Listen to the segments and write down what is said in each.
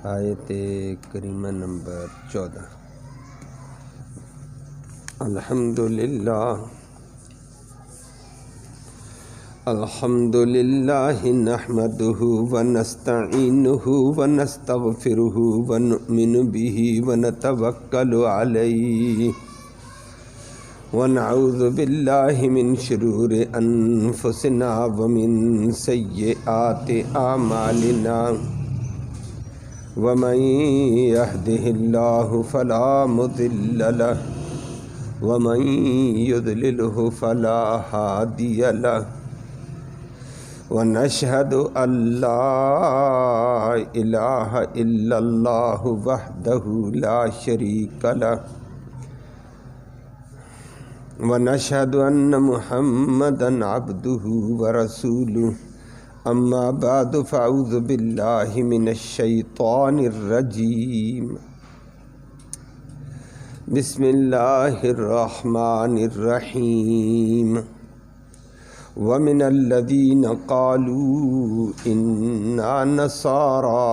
آیت کریمہ نمبر 14۔ الحمدللہ نحمدہ ونستعینہ ونستغفرہ ونؤمن بہ ونتوکل علیہ ونعوذ باللہ من شرور انفسنا ومن سیئات اعمالنا ومن يهده الله فلا مضل له ومن يضلله فلا هادي له ونشهد أن لا إله إلا الله وحده لا شريك له ونشهد أن محمدا عبده ورسوله اما بعد فاعوذ باللہ من الشیطان الرجیم بسم اللہ الرحمن الرحیم ومن الذین قالوا انا نصارى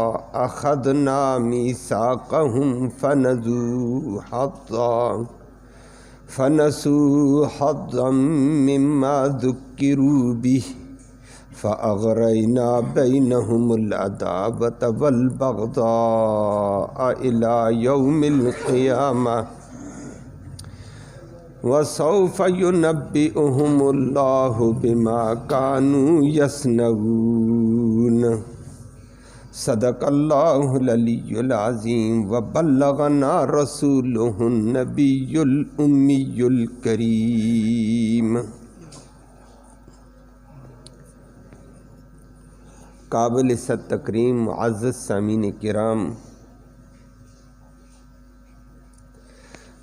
اخذنا میثاقهم فنسوا حظا مما ذکروا به فأغرينا بينهم العداوة والبغضاء إلى يوم القيامة وسوف ينبئهم الله بما كانوا يصنعون صدق الله العلي العظيم وبلغنا رسوله النبي الأمي الكريم۔ قابل عزت تکریم معزز سامعین کرام،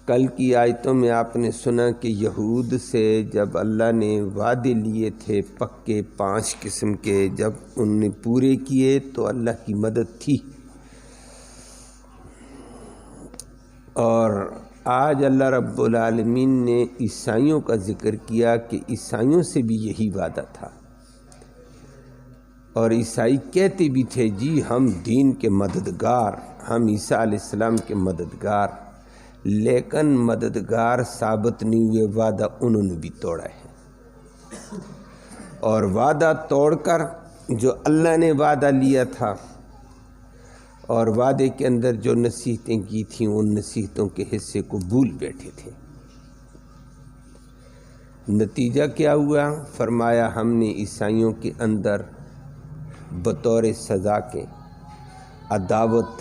کل کی آیتوں میں آپ نے سنا کہ یہود سے جب اللہ نے وعدے لیے تھے پکے 5 قسم کے، جب ان نے پورے کیے تو اللہ کی مدد تھی۔ اور آج اللہ رب العالمین نے عیسائیوں کا ذکر کیا کہ عیسائیوں سے بھی یہی وعدہ تھا، اور عیسائی کہتے بھی تھے جی ہم دین کے مددگار، ہم عیسیٰ علیہ السلام کے مددگار، لیکن مددگار ثابت نہیں ہوئے، وعدہ انہوں نے بھی توڑا ہے۔ اور وعدہ توڑ کر جو اللہ نے وعدہ لیا تھا اور وعدے کے اندر جو نصیحتیں کی تھیں ان نصیحتوں کے حصے کو بھول بیٹھے تھے۔ نتیجہ کیا ہوا؟ فرمایا ہم نے عیسائیوں کے اندر بطور سزا کے عداوت،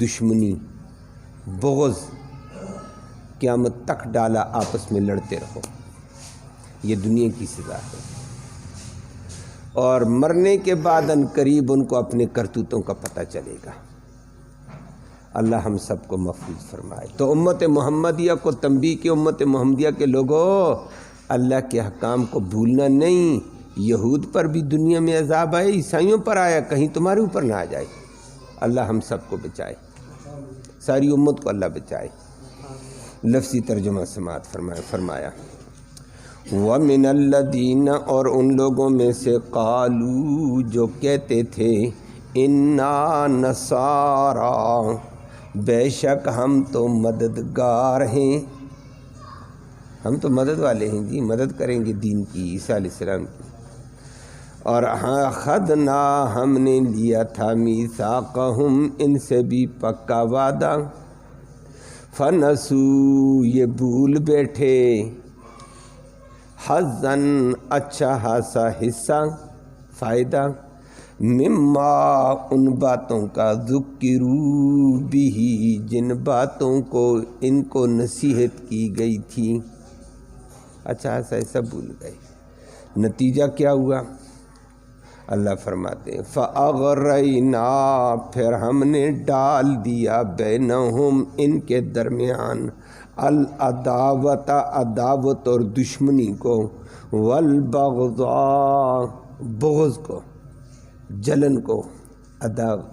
دشمنی، بغض قیامت تک ڈالا، آپس میں لڑتے رہو، یہ دنیا کی سزا ہے۔ اور مرنے کے بعد ان قریب ان کو اپنے کرتوتوں کا پتہ چلے گا۔ اللہ ہم سب کو محفوظ فرمائے۔ تو امت محمدیہ کو تنبیہ کی، امت محمدیہ کے لوگوں اللہ کے حکام کو بھولنا نہیں۔ یہود پر بھی دنیا میں عذاب آئے، عیسائیوں پر آیا، کہیں تمہارے اوپر نہ آ جائے۔ اللہ ہم سب کو بچائے، ساری امت کو اللہ بچائے۔ لفظی ترجمہ سماعت فرمایا وَمِنَ الَّذِينَ، اور ان لوگوں میں سے قالوا جو کہتے تھے اِنَّا نَصَارَى، بے شک ہم تو مددگار ہیں، ہم تو مدد والے ہیں جی، مدد کریں گے دین کی، عیسیٰ علیہ السلام کی۔ اور اخذنا، ہم نے لیا تھا میثاقہم، ان سے بھی پکا وعدہ، فنسوا، یہ بھول بیٹھے، حظاً، اچھا خاصا حصہ، فائدہ، مما، ان باتوں کا، ذکروا بہ، جن باتوں کو ان کو نصیحت کی گئی تھی، اچھا خاصا حصہ بھول گئے۔ نتیجہ کیا ہوا؟ اللہ فرماتے ہیں فَأَغْرَيْنَا، پھر ہم نے ڈال دیا، بینہم، ان کے درمیان، العداوت، عداوت اور دشمنی کو، والبغضاء، بغض کو، جلن کو، عداوت،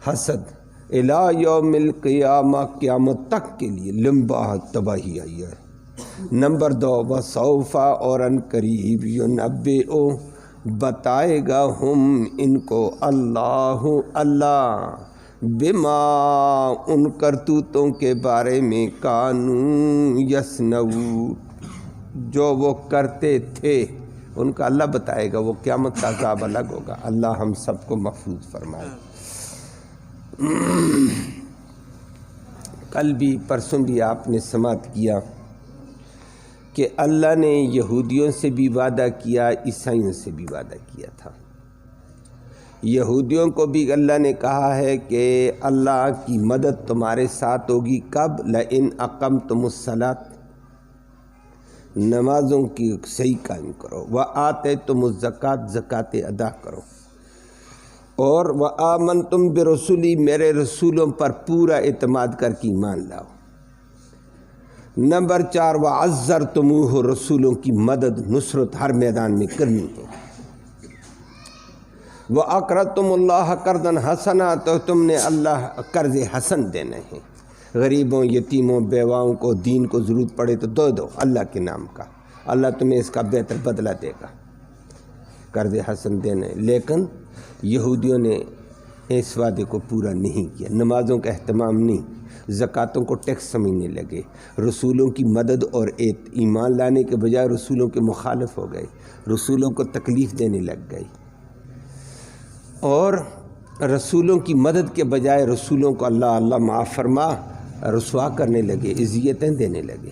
حسد، الی یوم القیامہ، قیامت تک کے لیے لمبا تباہی آئی ہے۔ نمبر 2، وَسَوْفَ، اور ان قریب، يُنَبِّئُ، بتائے گا، ہم ان کو، اللہ بما ان کرتوتوں کے بارے میں کانوا یصنعون جو وہ کرتے تھے ان کا اللہ بتائے گا، وہ قیامت کا عذاب الگ ہوگا۔ اللہ ہم سب کو محفوظ فرمائے۔ کل بھی پرسوں بھی آپ نے سماعت کیا کہ اللہ نے یہودیوں سے بھی وعدہ کیا، عیسائیوں سے بھی وعدہ کیا تھا۔ یہودیوں کو بھی اللہ نے کہا ہے کہ اللہ کی مدد تمہارے ساتھ ہوگی، کب؟ لئن اقمتم الصلاۃ، نمازوں کی صحیح قائم کرو، وآتیتم الزکوٰۃ، زکوٰۃ ادا کرو، اور وآمنتم برسولی، میرے رسولوں پر پورا اعتماد کر کے ایمان لاؤ۔ نمبر 4 وعزرتموہ، رسولوں کی مدد نصرت ہر میدان میں کرنی ہے۔ وَأَقْرَضْتُمُ اللَّهَ قَرْضًا حَسَنًا، تو تم نے اللہ قرض حسن دینے ہیں، غریبوں، یتیموں، بیواؤں کو، دین کو ضرورت پڑے تو دو اللہ کے نام کا، اللہ تمہیں اس کا بہتر بدلہ دے گا، قرض حسن دینے۔ لیکن یہودیوں نے اس وعدے کو پورا نہیں کیا، نمازوں کا اہتمام نہیں، زکوٰۃوں کو ٹیکس سمجھنے لگے، رسولوں کی مدد اور ایمان لانے کے بجائے رسولوں کے مخالف ہو گئے، رسولوں کو تکلیف دینے لگ گئے، اور رسولوں کی مدد کے بجائے رسولوں کو اللہ معاف فرما رسوا کرنے لگے، اذیتیں دینے لگے۔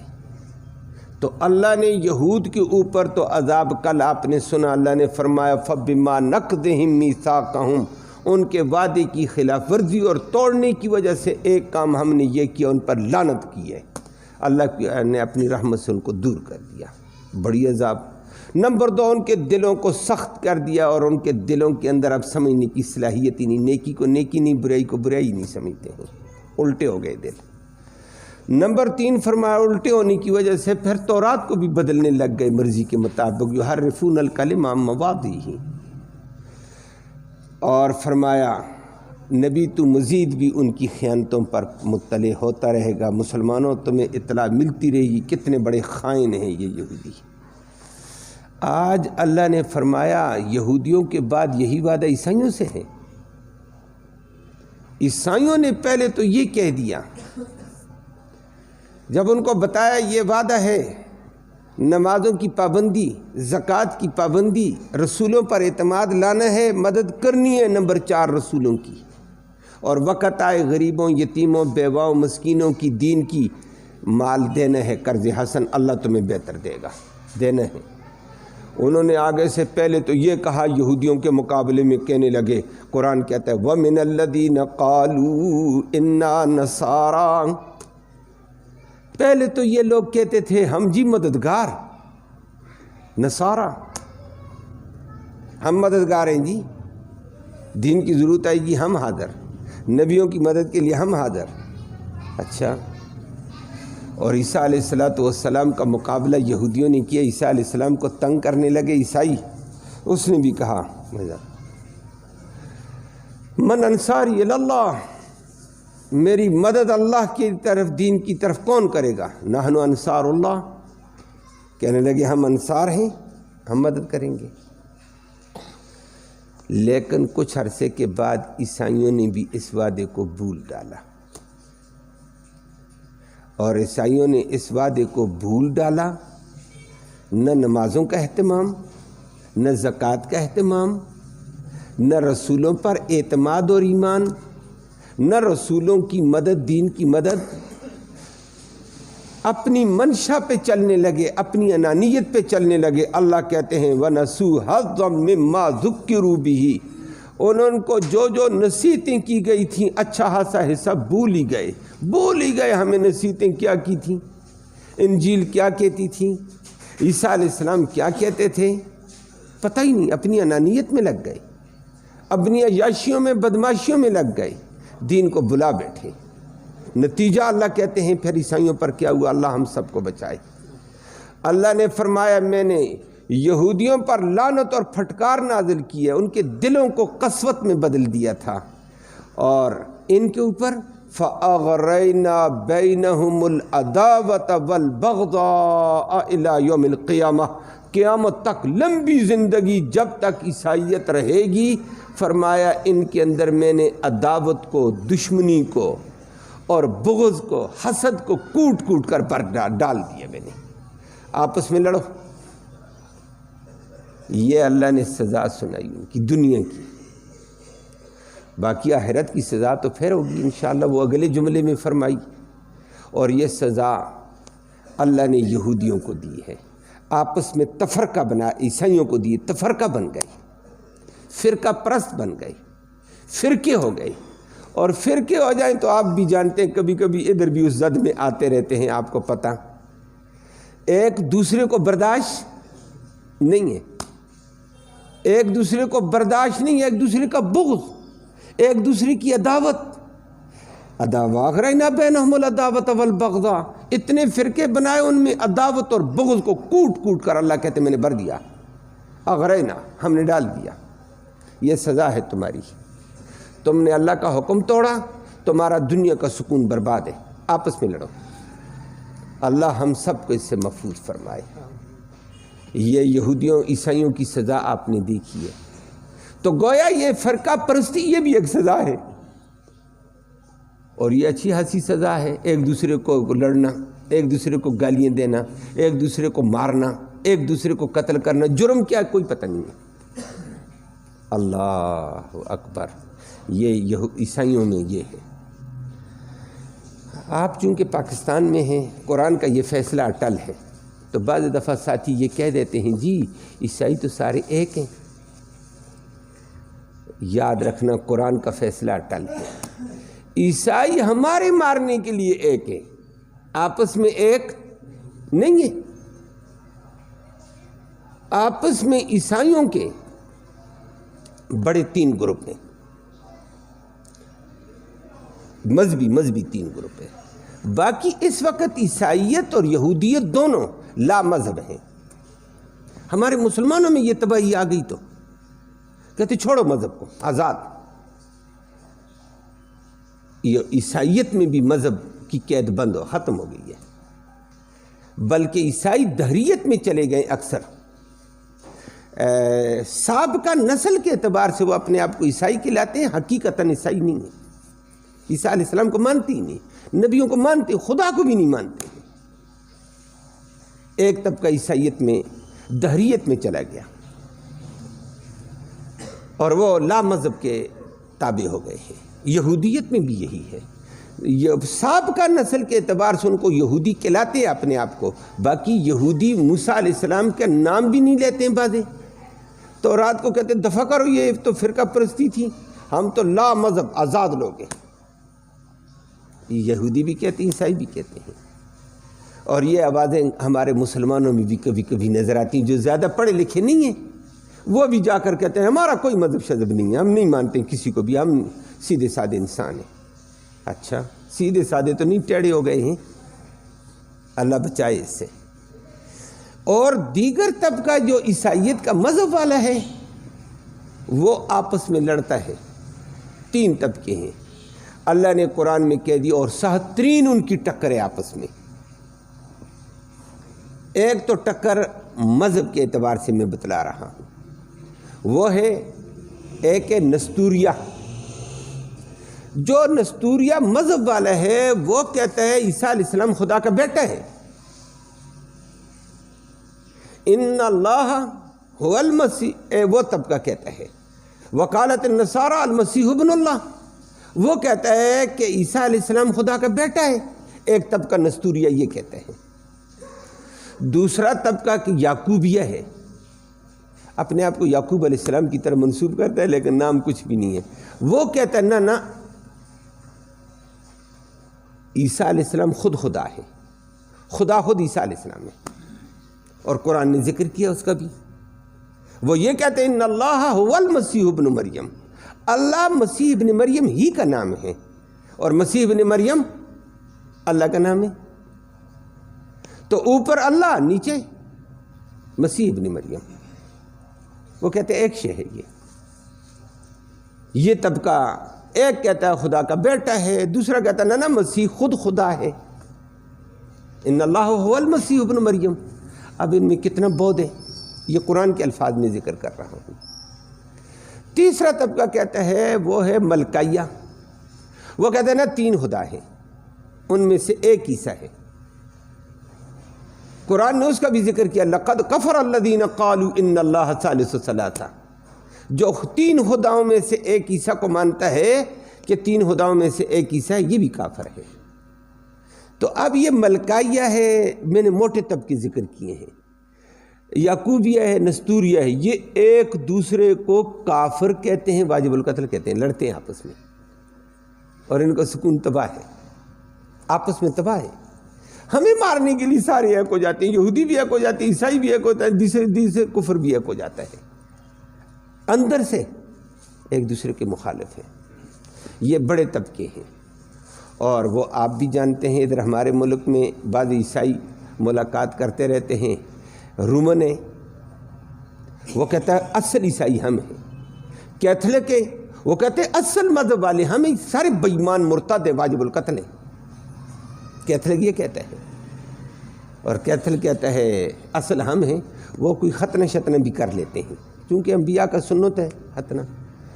تو اللہ نے یہود کے اوپر تو عذاب، کل آپ نے سنا اللہ نے فرمایا فَبِمَا نَقْضِهِم مِّيثَاقَهُمْ، ان کے وعدے کی خلاف ورزی اور توڑنے کی وجہ سے ایک کام ہم نے یہ کیا، ان پر لعنت کی ہے، اللہ نے اپنی رحمت سے ان کو دور کر دیا، بڑی عذاب۔ نمبر 2 ان کے دلوں کو سخت کر دیا، اور ان کے دلوں کے اندر اب سمجھنے کی صلاحیت ہی نہیں، نیکی کو نیکی نہیں، برائی کو برائی نہیں سمجھتے ہیں، الٹے ہو گئے دل۔ نمبر 3 فرمایا الٹے ہونے کی وجہ سے پھر تورات کو بھی بدلنے لگ گئے مرضی کے مطابق، یحرفون الکلم عن مواضعہ، اور فرمایا نبی تو مزید بھی ان کی خیانتوں پر مطلع ہوتا رہے گا، مسلمانوں تمہیں اطلاع ملتی رہے گی کتنے بڑے خائن ہیں یہ یہودی۔ آج اللہ نے فرمایا یہودیوں کے بعد یہی وعدہ عیسائیوں سے ہے۔ عیسائیوں نے پہلے تو یہ کہہ دیا، جب ان کو بتایا یہ وعدہ ہے، نمازوں کی پابندی، زکوٰۃ کی پابندی، رسولوں پر اعتماد لانا ہے، مدد کرنی ہے نمبر 4 رسولوں کی، اور وقت آئے غریبوں، یتیموں، بیواؤں، مسکینوں کی، دین کی مال دینا ہے، قرض حسن اللہ تمہیں بہتر دے گا، دینا ہے۔ انہوں نے آگے سے پہلے تو یہ کہا، یہودیوں کے مقابلے میں کہنے لگے، قرآن کہتا ہے وَمِنَ الَّذِينَ قَالُوا إِنَّا نَصَارَىٰ، پہلے تو یہ لوگ کہتے تھے ہم جی مددگار، نصارہ، ہم مددگار ہیں جی، دین کی ضرورت آئے گی ہم حاضر، نبیوں کی مدد کے لیے ہم حاضر۔ اچھا، اور عیسیٰ علیہ السلام کا مقابلہ یہودیوں نے کیا، عیسیٰ علیہ السلام کو تنگ کرنے لگے عیسائی، اس نے بھی کہا من انصاری اللہ، میری مدد اللہ کی طرف، دین کی طرف کون کرے گا؟ نحن انصار اللہ، کہنے لگے ہم انصار ہیں، ہم مدد کریں گے۔ لیکن کچھ عرصے کے بعد عیسائیوں نے بھی اس وعدے کو بھول ڈالا، اور عیسائیوں نے اس وعدے کو بھول ڈالا، نہ نمازوں کا اہتمام، نہ زکوٰۃ کا اہتمام، نہ رسولوں پر اعتماد اور ایمان، نہ رسولوں کی مدد، دین کی مدد، اپنی منشا پہ چلنے لگے، اپنی انانیت پہ چلنے لگے۔ اللہ کہتے ہیں وَنَسُوا حَظًّا مِّمَّا ذُكِّرُوا بِهِ، انہوں کو جو جو نصیحتیں کی گئی تھیں اچھا خاصا حصہ بھول ہی گئے ہمیں نصیحتیں کیا کی تھیں، انجیل کیا کہتی تھی، عیسیٰ علیہ السلام کیا کہتے تھے، پتہ ہی نہیں، اپنی انانیت میں لگ گئے، اپنی عیاشیوں میں، بدماشیوں میں لگ گئے، دین کو بلا بیٹھے۔ نتیجہ اللہ کہتے ہیں پھر عیسائیوں پر کیا ہوا، اللہ ہم سب کو بچائے۔ اللہ نے فرمایا میں نے یہودیوں پر لعنت اور پھٹکار نازل کی ہے، ان کے دلوں کو قسوت میں بدل دیا تھا، اور ان کے اوپر فَأَغْرَيْنَا بَيْنَهُمُ الْعَدَاوَةَ وَالْبَغْضَاءَ إِلَى يَوْمِ الْقِيَامَةِ، قیامت تک لمبی زندگی جب تک عیسائیت رہے گی، فرمایا ان کے اندر میں نے عداوت کو، دشمنی کو اور بغض کو، حسد کو کوٹ کوٹ کر پر ڈال دیا میں نے۔ آپس میں لڑو۔ یہ اللہ نے سزا سنائی ان کی دنیا کی، باقی آخرت کی سزا تو پھر ہوگی انشاءاللہ، وہ اگلے جملے میں فرمائی۔ اور یہ سزا اللہ نے یہودیوں کو دی ہے، آپس میں تفرقہ بنا، عیسائیوں کو دی، تفرقہ بن گئی، فرقہ پرست بن گئی، فرقے ہو گئے۔ اور فرقے ہو جائیں تو آپ بھی جانتے ہیں کبھی کبھی ادھر بھی اس زد میں آتے رہتے ہیں، آپ کو پتہ، ایک دوسرے کو برداشت نہیں ہے، ایک دوسرے کو برداشت نہیں ہے، ایک دوسرے کا بغض، ایک دوسرے کی عداوت۔ اغرینا بینہم العداوۃ والبغضاء، اتنے فرقے بنائے، ان میں عداوت اور بغض کو کوٹ کوٹ کر اللہ کہتے میں نے بھر دیا، اغرینا، ہم نے ڈال دیا۔ یہ سزا ہے تمہاری، تم نے اللہ کا حکم توڑا، تمہارا دنیا کا سکون برباد ہے، آپس میں لڑو۔ اللہ ہم سب کو اس سے محفوظ فرمائے۔ یہ یہودیوں عیسائیوں کی سزا آپ نے دیکھی ہے، تو گویا یہ فرقہ پرستی یہ بھی ایک سزا ہے، اور یہ اچھی خاصی سزا ہے۔ ایک دوسرے کو لڑنا، ایک دوسرے کو گالیاں دینا، ایک دوسرے کو مارنا، ایک دوسرے کو قتل کرنا، جرم کیا کوئی پتہ نہیں ہے۔ اللہ اکبر، یہ عیسائیوں میں یہ ہے۔ آپ چونکہ پاکستان میں ہیں، قرآن کا یہ فیصلہ اٹل ہے، تو بعض دفعہ ساتھی یہ کہہ دیتے ہیں جی عیسائی تو سارے ایک ہیں۔ یاد رکھنا قرآن کا فیصلہ اٹل ہے، عیسائی ہمارے مارنے کے لیے ایک ہے، آپس میں ایک نہیں ہے۔ آپس میں عیسائیوں کے بڑے 3 گروپ ہیں، مذہبی 3 گروپ ہیں۔ باقی اس وقت عیسائیت اور یہودیت دونوں لا مذہب ہیں۔ ہمارے مسلمانوں میں یہ تباہی آ گئی تو کہتے چھوڑو مذہب کو، آزاد۔ یہ عیسائیت میں بھی مذہب کی قید بند ہو، ختم ہو گئی ہے، بلکہ عیسائی دہریت میں چلے گئے اکثر۔ سابقہ نسل کے اعتبار سے وہ اپنے آپ کو عیسائی کہلاتے ہیں، حقیقتاً عیسائی نہیں ہیں، عیسیٰ علیہ السلام کو مانتے ہی نہیں، نبیوں کو مانتے، خدا کو بھی نہیں مانتے۔ ایک طبقہ عیسائیت میں دہریت میں چلا گیا اور وہ لا مذہب کے تابع ہو گئے ہیں۔ یہودیت میں بھی یہی ہے، سابقہ نسل کے اعتبار سے ان کو یہودی کہلاتے ہیں اپنے آپ کو، باقی یہودی موسیٰ علیہ السلام کا نام بھی نہیں لیتے ہیں بعضے، تو رات کو کہتے ہیں دفع کرو، یہ تو فرقہ پرستی تھی، ہم تو لا مذہب آزاد لوگ ہیں۔ یہودی بھی کہتے ہیں، عیسائی بھی کہتے ہیں۔ اور یہ آوازیں ہمارے مسلمانوں میں بھی کبھی کبھی نظر آتی ہیں، جو زیادہ پڑھے لکھے نہیں ہیں، وہ بھی جا کر کہتے ہیں ہمارا کوئی مذہب شذب نہیں ہے، ہم نہیں مانتے کسی کو بھی، ہم سیدھے سادے انسان ہیں۔ اچھا، سیدھے سادے تو نہیں، ٹیڑھے ہو گئے ہیں، اللہ بچائے اس سے۔ اور دیگر طبقہ جو عیسائیت کا مذہب والا ہے وہ آپس میں لڑتا ہے۔ 3 طبقے ہیں، اللہ نے قرآن میں کہہ دی، اور سہترین ان کی ٹکر ہے آپس میں۔ ایک تو ٹکر مذہب کے اعتبار سے میں بتلا رہا ہوں، وہ ہے ایک ہے نستوریہ۔ جو نستوریہ مذہب والا ہے وہ کہتا ہے عیسیٰ علیہ السلام خدا کا بیٹا ہے، ان اللہ هو المسیح، وہ طبقہ کہتا ہے، وقالت النصارى المسیح ابن اللہ، وہ کہتا ہے کہ عیسیٰ علیہ السلام خدا کا بیٹا ہے۔ ایک طبقہ نستوریہ یہ کہتا ہے۔ دوسرا طبقہ کہ یعقوبیہ ہے، اپنے آپ کو یعقوب علیہ السلام کی طرح منسوب کرتا ہے لیکن نام کچھ بھی نہیں ہے۔ وہ کہتا ہے نہ عیسیٰ علیہ السلام خود خدا ہے، خدا خود عیسیٰ علیہ السلام ہے، اور قرآن نے ذکر کیا اس کا بھی۔ وہ یہ کہتے ہیں ان اللہ هو المسیح ابن مریم، اللہ مسیح ابن مریم ہی کا نام ہے، اور مسیح ابن مریم اللہ کا نام ہے۔ تو اوپر اللہ، نیچے مسیح ابن مریم، وہ کہتے ہیں ایک شے ہے یہ طبقہ۔ ایک کہتا ہے خدا کا بیٹا ہے، دوسرا کہتا ہے نہ مسیح خود خدا ہے، ان اللہ هو المسیح ابن مریم۔ اب ان میں کتنا بود ہے، یہ قرآن کے الفاظ میں ذکر کر رہا ہوں۔ تیسرا طبقہ کہتا ہے وہ ہے ملکیہ، وہ کہتے ہیں نا 3 خدا ہیں، ان میں سے ایک عیسیٰ ہے۔ قرآن نے اس کا بھی ذکر کیا، لقد کفر الذین قالوا ان اللہ ثالث ثلاثہ، جو 3 خداؤں میں سے ایک عیسیٰ کو مانتا ہے کہ 3 خداؤں میں سے ایک عیسیٰ ہے، یہ بھی کافر ہے۔ تو اب یہ ملکیہ ہے، میں نے موٹے طبقے ذکر کیے ہیں، یعقوبیہ ہے، نستوریہ ہے، یہ ایک دوسرے کو کافر کہتے ہیں، واجب القتل کہتے ہیں، لڑتے ہیں آپس میں، اور ان کا سکون تباہ ہے، آپس میں تباہ ہے۔ ہمیں مارنے کے لیے سارے ایک ہو جاتے ہیں، یہودی بھی ایک ہو جاتے ہیں، عیسائی بھی ایک ہوتا ہے، دین سے کفر بھی ایک ہو جاتا ہے، اندر سے ایک دوسرے کے مخالف ہیں۔ یہ بڑے طبقے ہیں، اور وہ آپ بھی جانتے ہیں، ادھر ہمارے ملک میں بعض عیسائی ملاقات کرتے رہتے ہیں۔ رومن ہے، وہ کہتا ہے اصل عیسائی ہم ہیں۔ کیتھولک ہے، وہ کہتے ہیں اصل مذہب والے ہم ہیں، سارے بے ایمان مرتد ہیں، واجب القتل ہیں۔ کیتھولک یہ کہتا ہے، اور کیتھولک کہتا ہے اصل ہم ہیں، وہ کوئی ختنہ شتنہ بھی کر لیتے ہیں، کیونکہ انبیاء کا سنت ہے ختنہ۔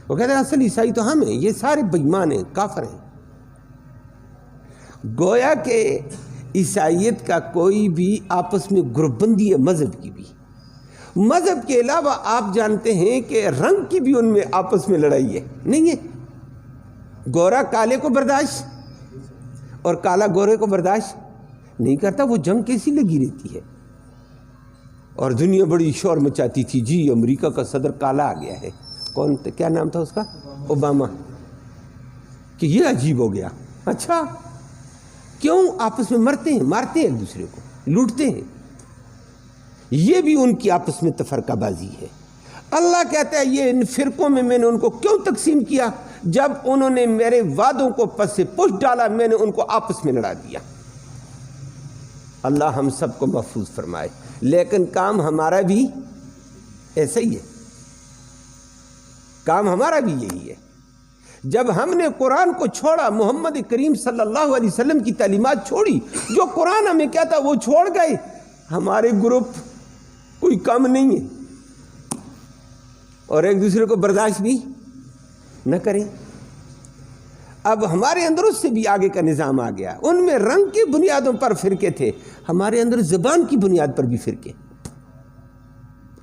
وہ کہتے ہیں اصل عیسائی تو ہم ہیں، یہ سارے بے ایمان ہیں، کافر ہیں۔ گویا کہ عیسائیت کا کوئی بھی آپس میں گروپ بندی ہے، مذہب کی بھی۔ مذہب کے علاوہ آپ جانتے ہیں کہ رنگ کی بھی ان میں آپس میں لڑائی ہے، نہیں ہے؟ گورا کالے کو برداشت اور کالا گورے کو برداشت نہیں کرتا، وہ جنگ کیسی لگی رہتی ہے۔ اور دنیا بڑی شور مچاتی تھی، جی امریکہ کا صدر کالا آ گیا ہے، کون کیا نام تھا اس کا، اوباما، کہ یہ عجیب ہو گیا۔ اچھا کیوں؟ آپس میں مرتے ہیں، مارتے ہیں ایک دوسرے کو، لوٹتے ہیں۔ یہ بھی ان کی آپس میں تفرقہ بازی ہے۔ اللہ کہتا ہے یہ ان فرقوں میں نے ان کو کیوں تقسیم کیا؟ جب انہوں نے میرے وعدوں کو پس سے پش ڈالا، میں نے ان کو آپس میں لڑا دیا۔ اللہ ہم سب کو محفوظ فرمائے، لیکن کام ہمارا بھی ایسا ہی ہے، کام ہمارا بھی یہی ہے۔ جب ہم نے قرآن کو چھوڑا، محمد کریم صلی اللہ علیہ وسلم کی تعلیمات چھوڑی، جو قرآن ہمیں کہتا وہ چھوڑ گئے، ہمارے گروپ کوئی کم نہیں ہے، اور ایک دوسرے کو برداشت بھی نہ کریں۔ اب ہمارے اندر اس سے بھی آگے کا نظام آ گیا۔ ان میں رنگ کی بنیادوں پر فرقے تھے، ہمارے اندر زبان کی بنیاد پر بھی فرقے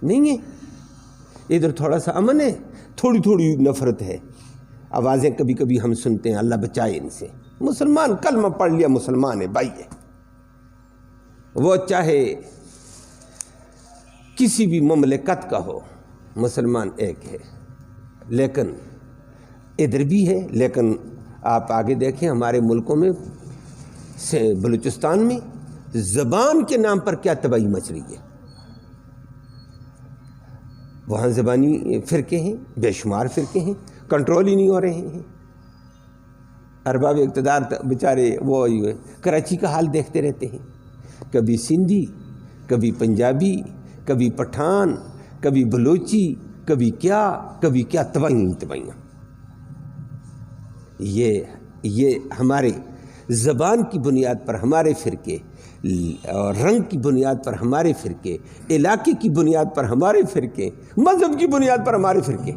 نہیں ہیں۔ ادھر تھوڑا سا امن ہے، تھوڑی تھوڑی نفرت ہے، آوازیں کبھی کبھی ہم سنتے ہیں، اللہ بچائے ان سے۔ مسلمان کلمہ پڑھ لیا، مسلمان ہے، بھائی ہے، وہ چاہے کسی بھی مملکت کا ہو، مسلمان ایک ہے۔ لیکن ادھر بھی ہے، لیکن آپ آگے دیکھیں ہمارے ملکوں میں، بلوچستان میں زبان کے نام پر کیا تباہی مچ رہی ہے۔ وہاں زبانی فرقے ہیں، بے شمار فرقے ہیں، کنٹرول ہی نہیں ہو رہے ہیں۔ ارباب اقتدار بیچارے وہ کراچی کا حال دیکھتے رہتے ہیں، کبھی سندھی، کبھی پنجابی، کبھی پٹھان، کبھی بلوچی، کبھی کیا تباہیاں۔ یہ ہمارے زبان کی بنیاد پر ہمارے فرقے، اور رنگ کی بنیاد پر ہمارے فرقے، علاقے کی بنیاد پر ہمارے فرقے، مذہب کی بنیاد پر ہمارے فرقے۔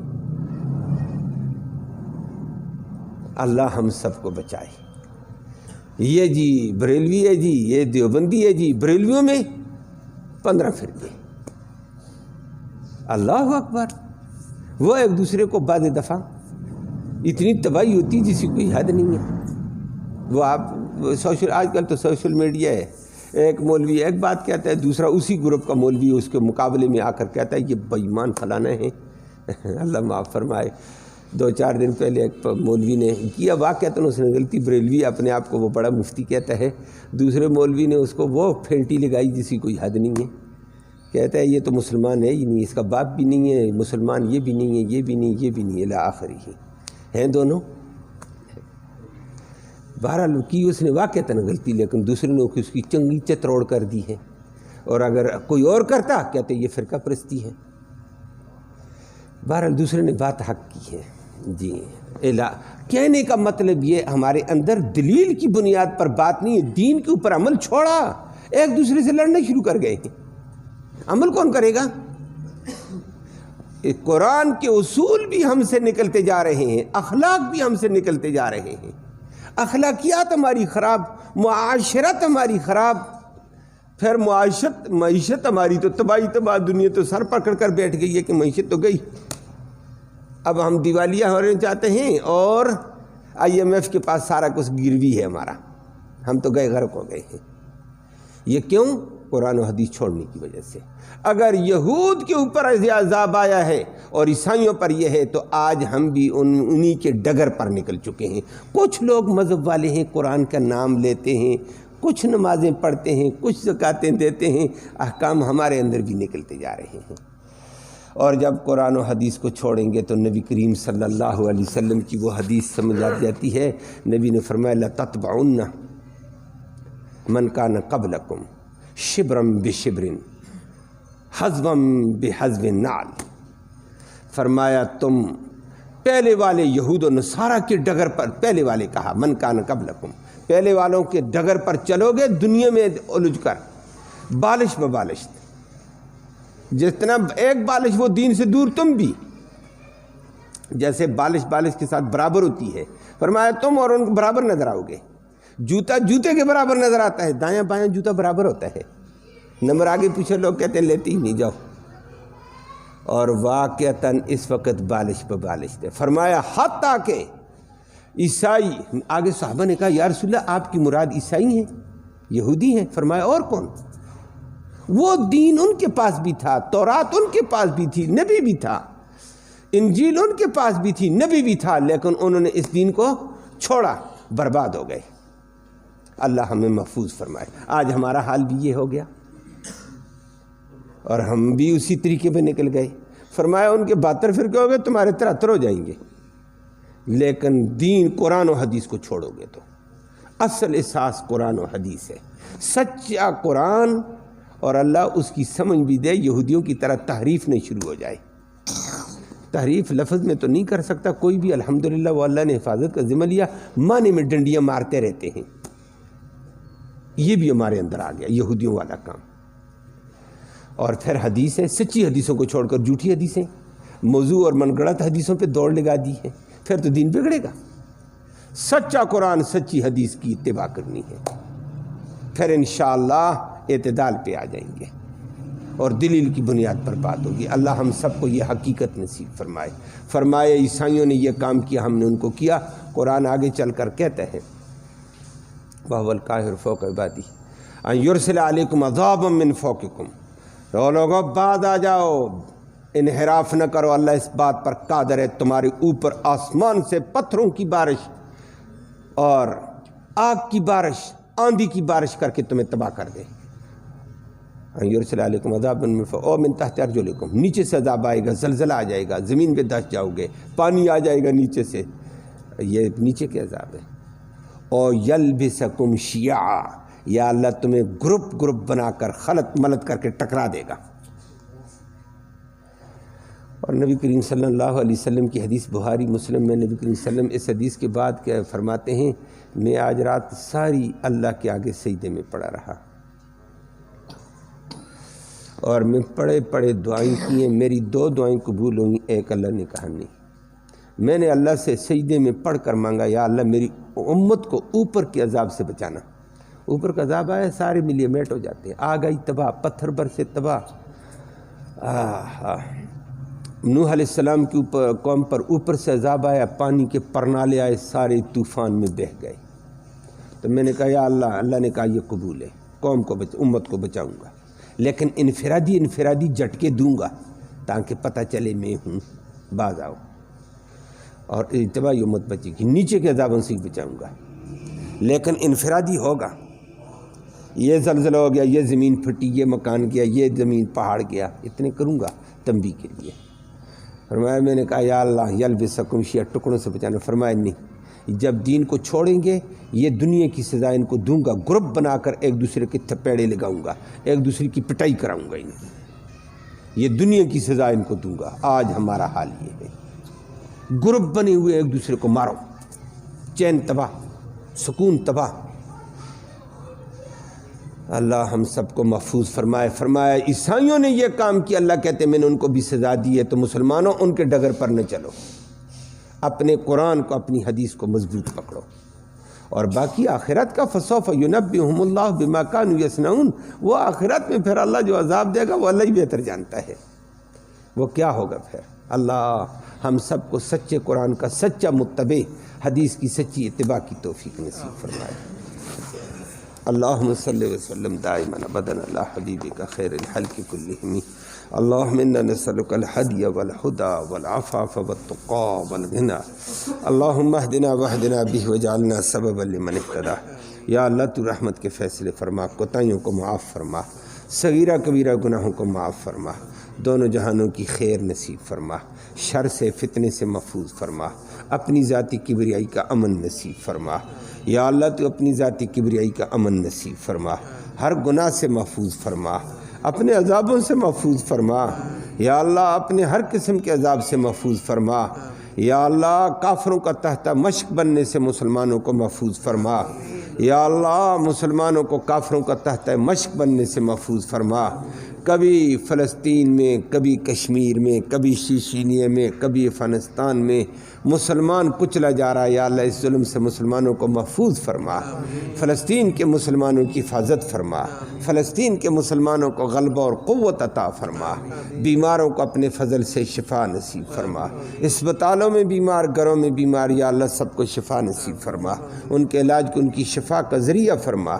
اللہ ہم سب کو بچائے۔ یہ جی بریلوی ہے، جی یہ دیوبندی ہے، جی بریلویوں میں 15 فرقے، اللہ اکبر۔ وہ ایک دوسرے کو بعض دفعہ اتنی تباہی ہوتی جس کی کوئی حد نہیں ہے۔ وہ آپ آج کل تو سوشل میڈیا ہے، ایک مولوی ایک بات کہتا ہے، دوسرا اسی گروپ کا مولوی اس کے مقابلے میں آ کر کہتا ہے یہ بے ایمان فلانا ہے۔ اللہ معاف فرمائے۔ 2-4 دن پہلے ایک مولوی نے کیا واقعہ، تو اس نے غلطی، بریلوی اپنے آپ کو وہ بڑا مفتی کہتا ہے، دوسرے مولوی نے اس کو وہ پھینٹی لگائی جس کی کوئی حد نہیں ہے۔ کہتا ہے یہ تو مسلمان ہے ہی نہیں، اس کا باپ بھی نہیں ہے مسلمان، یہ بھی نہیں ہے، یہ بھی نہیں، یہ بھی نہیں، الی آخری ہی ہیں دونوں۔ بہرحال کی اس نے واقعتاً غلطی، لیکن دوسرے نے اس کی چنگی چتروڑ کر دی ہے، اور اگر کوئی اور کرتا کہتے یہ فرقہ پرستی ہے۔ بہرحال دوسرے نے بات حق کی ہے۔ جی کہنے کا مطلب یہ ہمارے اندر دلیل کی بنیاد پر بات نہیں ہے، دین کے اوپر عمل چھوڑا، ایک دوسرے سے لڑنے شروع کر گئے ہیں۔ عمل کون کرے گا؟ قرآن کے اصول بھی ہم سے نکلتے جا رہے ہیں، اخلاق بھی ہم سے نکلتے جا رہے ہیں، اخلاقیات ہماری خراب، معاشرت ہماری خراب، پھر معیشت ہماری تو تباہ، دنیا تو سر پکڑ کر بیٹھ گئی ہے کہ معیشت تو گئی۔ اب ہم دیوالیہ ہونے چاہتے ہیں اور IMF کے پاس سارا کچھ گروی ہے ہمارا، ہم تو گئے غرق ہو گئے ہیں۔ یہ کیوں؟ قرآن و حدیث چھوڑنے کی وجہ سے۔ اگر یہود کے اوپر عذاب آیا ہے اور عیسائیوں پر یہ ہے، تو آج ہم بھی انہی کے ڈگر پر نکل چکے ہیں۔ کچھ لوگ مذہب والے ہیں، قرآن کا نام لیتے ہیں، کچھ نمازیں پڑھتے ہیں، کچھ زکاتیں دیتے ہیں، احکام ہمارے اندر بھی نکلتے جا رہے ہیں۔ اور جب قرآن و حدیث کو چھوڑیں گے تو نبی کریم صلی اللہ علیہ وسلم کی وہ حدیث سمجھ آ جاتی ہے۔ نبی نے فرمایا لَتَتْبَعُنَّ مَنْ كَانَ قَبْلَكُمْ شِبْرًا بِشِبْرٍ حَذْوًا بِحَذْوِ النَّعْلِ۔ فرمایا تم پہلے والے یہود و نصارہ کے ڈگر پر، پہلے والے کہا من کان قبلکم، پہلے والوں کے ڈگر پر چلو گے دنیا میں الجھ کر، بالش ببالش، جتنا ایک بالش وہ دین سے دور، تم بھی جیسے بالش کے ساتھ برابر ہوتی ہے، فرمایا تم اور ان کو برابر نظر آؤ گے۔ جوتا جوتے کے برابر نظر آتا ہے، دایاں بایاں جوتا برابر ہوتا ہے، نمبر آگے پیچھے لوگ کہتے ہیں لیتے ہی نہیں جاؤ، اور واقعتاً اس وقت بالش پہ بالش تھے۔ فرمایا حتیٰ کہ عیسائی، آگے صحابہ نے کہا یا رسول اللہ آپ کی مراد عیسائی ہیں، یہودی ہیں؟ فرمایا اور کون؟ وہ دین ان کے پاس بھی تھا، تورات ان کے پاس بھی تھی، نبی بھی تھا، انجیل ان کے پاس بھی تھی، نبی بھی تھا، لیکن انہوں نے اس دین کو چھوڑا، برباد ہو گئے۔ اللہ ہمیں محفوظ فرمائے۔ آج ہمارا حال بھی یہ ہو گیا اور ہم بھی اسی طریقے پہ نکل گئے۔ فرمایا ان کے 72 فرقے ہو گئے، تمہارے 73 ہو جائیں گے، لیکن دین قرآن و حدیث کو چھوڑو گے تو اصل اساس قرآن و حدیث ہے، سچا قرآن، اور اللہ اس کی سمجھ بھی دے، یہودیوں کی طرح تحریف نہیں شروع ہو جائے۔ تحریف لفظ میں تو نہیں کر سکتا کوئی بھی، الحمدللہ وہ اللہ نے حفاظت کا ذمہ لیا، معنی میں ڈنڈیاں مارتے رہتے ہیں، یہ بھی ہمارے اندر آ گیا یہودیوں والا کام۔ اور پھر حدیثیں، سچی حدیثوں کو چھوڑ کر جھوٹی حدیثیں، موضوع اور من گڑت حدیثوں پہ دوڑ لگا دی ہے، پھر تو دین بگڑے گا۔ سچا قرآن، سچی حدیث کی اتباع کرنی ہے، پھر انشاءاللہ اعتدال پہ آ جائیں گے اور دلیل کی بنیاد پر بات ہوگی۔ اللہ ہم سب کو یہ حقیقت نصیب فرمائے۔ فرمائے عیسائیوں نے یہ کام کیا، ہم نے ان کو کیا۔ قرآن آگے چل کر کہتے ہیں وَهُوَ الْقَاهِرُ فَوْقَ عِبَادِهِ أَن يُرْسِلَ عَلَيْكُمْ عَذَابًا مِّن فَوْقِكُمْ۔ تو لوگوں بعد آ جاؤ، انحراف نہ کرو، اللہ اس بات پر قادر ہے تمہارے اوپر آسمان سے پتھروں کی بارش اور آگ کی بارش، آندھی کی بارش کر کے تمہیں تباہ کر دے۔ أن يرسل علیکم عذابا من فوق او من تحت ارجلکم، نیچے سے عذاب آئے گا، زلزلہ آ جائے گا، زمین پہ دھس جاؤ گے، پانی آ جائے گا نیچے سے، یہ نیچے کے عذاب ہے۔ اور یلبسکم شیعا، یا اللہ تمہیں گروپ بنا کر خلط ملط کر کے ٹکرا دے گا۔ اور نبی کریم صلی اللہ علیہ وسلم کی حدیث بخاری مسلم میں، نبی کریم صلی اللہ علیہ وسلم اس حدیث کے بعد کیا فرماتے ہیں، میں آج رات ساری اللہ کے آگے سجدے میں پڑا رہا اور میں پڑے دعائیں کی ہیں، میری 2 دعائیں قبول ہوئیں، ایک اللہ نے کہا نہیں۔ میں نے اللہ سے سجدے میں پڑھ کر مانگا یا اللہ میری امت کو اوپر کے عذاب سے بچانا۔ اوپر کا عذاب آیا، سارے ملیے میٹ ہو جاتے ہیں، آگ آئی تباہ، پتھر برسے تباہ۔ نوح علیہ السلام کے اوپر قوم پر اوپر سے عذاب آیا، پانی کے پرنالے آئے، سارے طوفان میں بہہ گئے۔ تو میں نے کہا یا اللہ، اللہ نے کہا یہ قبول ہے، قوم کو امت کو بچاؤں گا، لیکن انفرادی جھٹکے دوں گا تاکہ پتہ چلے میں ہوں، باز آؤ، اور اجتماعی امت بچے گی، نیچے کے عذابوں سے بچاؤں گا، لیکن انفرادی ہوگا۔ یہ زلزلہ ہو گیا، یہ زمین پھٹی، یہ مکان گیا، یہ زمین پہاڑ گیا، اتنے کروں گا تنبیہ کے لیے۔ فرمایا میں نے کہا یا اللہ یلبسکم شیعا، ٹکڑوں سے بچانا۔ فرمایا نہیں، جب دین کو چھوڑیں گے یہ دنیا کی سزا ان کو دوں گا، گروپ بنا کر ایک دوسرے کے تھپیڑے لگاؤں گا، ایک دوسرے کی پٹائی کراؤں گا انہیں، یہ دنیا کی سزا ان کو دوں گا۔ آج ہمارا حال یہ ہے، گروپ بنے ہوئے ایک دوسرے کو مارو، چین تباہ، سکون تباہ۔ اللہ ہم سب کو محفوظ فرمائے۔ فرمایا عیسائیوں نے یہ کام کیا، اللہ کہتے میں نے ان کو بھی سزا دی ہے، تو مسلمانوں ان کے ڈگر پر نہ چلو، اپنے قرآن کو اپنی حدیث کو مضبوط پکڑو، اور باقی آخرت کا فسوف ینبئہم اللہ بما کانوا یصنعون، وہ آخرت میں پھر اللہ جو عذاب دے گا وہ اللہ ہی بہتر جانتا ہے وہ کیا ہوگا۔ پھر اللہ ہم سب کو سچے قرآن کا سچا متبع، حدیث کی سچی اتباع کی توفیق نصیب فرمائے۔ اللہم صلی وسلم دائما ابدا علی حبیبک خیر الخلق کلہم، اللہم انا نسألک الہدی والہدی والعفاف والتقی والغنی، اللہم اہدنا واہدنا بہ وجعلنا سببا لمن اہتدی۔ یا اللہ تو رحمت کے فیصلے فرما، کوتاہیوں کو معاف فرما، صغیرہ کبیرہ گناہوں کو معاف فرما، دونوں جہانوں کی خیر نصیب فرما، شر سے فتنے سے محفوظ فرما، اپنی ذاتی کبریائی کا امن نصیب فرما۔ یا اللہ تو اپنی ذاتی کبریائی کا امن نصیب فرما، ہر گناہ سے محفوظ فرما، اپنے عذابوں سے محفوظ فرما۔ یا اللہ اپنے ہر قسم کے عذاب سے محفوظ فرما۔ یا اللہ کافروں کا تحت مشق بننے سے مسلمانوں کو محفوظ فرما۔ یا اللہ مسلمانوں کو کافروں کا تحت مشق بننے سے محفوظ فرما۔ کبھی فلسطین میں، کبھی کشمیر میں، کبھی شیشینیہ میں، کبھی افغانستان میں مسلمان کچلا جا رہا ہے، یا اللہ اس ظلم سے مسلمانوں کو محفوظ فرما، فلسطین کے مسلمانوں کی حفاظت فرما، فلسطین کے مسلمانوں کو غلبہ اور قوت عطا فرما، بیماروں کو اپنے فضل سے شفا نصیب فرما، اسپتالوں میں بیمار، گھروں میں بیمار، یا اللہ سب کو شفا نصیب فرما، ان کے علاج کو ان کی شفا کا ذریعہ فرما۔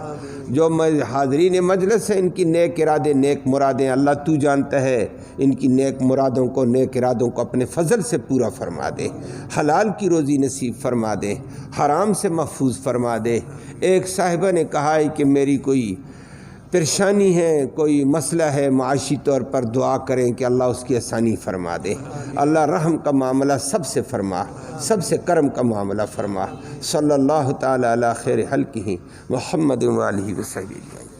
جو حاضرین مجلس ہیں ان کی نیک ارادے، نیک مرادیں اللہ تو جانتا ہے، ان کی نیک مرادوں کو، نیک ارادوں کو اپنے فضل سے پورا فرما دے، حلال کی روزی نصیب فرما دے، حرام سے محفوظ فرما دے۔ ایک صاحبہ نے کہا ہے کہ میری کوئی پریشانی ہے، کوئی مسئلہ ہے معاشی طور پر، دعا کریں کہ اللہ اس کی آسانی فرما دے۔ اللہ رحم کا معاملہ سب سے فرما، سب سے کرم کا معاملہ فرما۔ صلی اللہ تعالی علی خیر خلقہ محمد و آلہ وصحبہ اجمعین۔